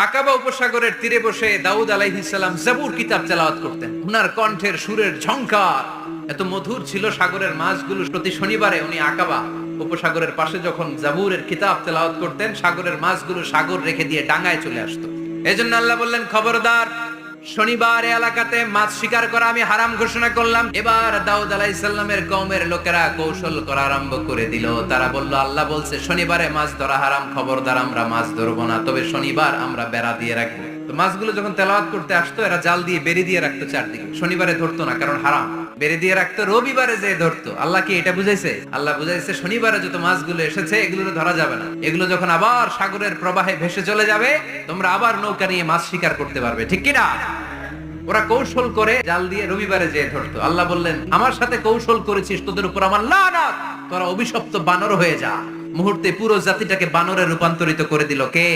আকাবা উপসাগরের তীরে বসে দাউদ আলাইহিস সালাম জাবুর কিতাব তেলাওয়াত করতেন। উনার কণ্ঠের সুরের ঝংকার এত মধুর ছিল, সাগরের মাছগুলো প্রতি শনিবারে উনি আকাবা উপসাগরের পাশে যখন জাবুরের কিতাব তেলাওয়াত করতেন, সাগরের মাছগুলো সাগর রেখে দিয়ে ডাঙায় চলে আসতো। এজন্য আল্লাহ বললেন, খবরদার, শনিবার এলাকাতে মাছ শিকার করা আমি হারাম ঘোষণা করলাম। এবার দাউদ আলাইহিস সালামের কওমের লোকেরা কৌশল করা আরম্ভ করে দিল। তারা বলল, আল্লাহ বলছে শনিবারে মাছ ধরা হারাম, খবরদার আমরা মাছ ধরবো না, তবে শনিবার আমরা বেড়া দিয়ে রাখবো। তো মাছগুলো যখন তেলাওয়াত করতে আসতো, এরা জাল দিয়ে বেরি দিয়ে রাখতো চারদিকে। শনিবারে ধরতো না, কারণ হারাম। বেরি দিয়ে রাখতো, রবিবারে যে ধরতো। আল্লাহ কি এটা বুঝাইছে? আল্লাহ বুঝাইছে শনিবারে যত মাছগুলো এসেছে এগুলো ধরা যাবে না। এগুলো যখন আবার সাগরের প্রবাহে ভেসে চলে যাবে, তোমরা আবার নৌকা নিয়ে মাছ শিকার করতে পারবে, ঠিক কিনা? ওরা কৌশল করে জাল দিয়ে রবিবারে যে ধরতো। আল্লাহ বললেন, আমার সাথে কৌশল করেছিস, তোদের উপর আমার লানত, তোরা অভিশপ্ত বানর হয়ে যা। মুহূর্তে পুরো জাতিটাকে বানরে রূপান্তরিত করে দিল কে?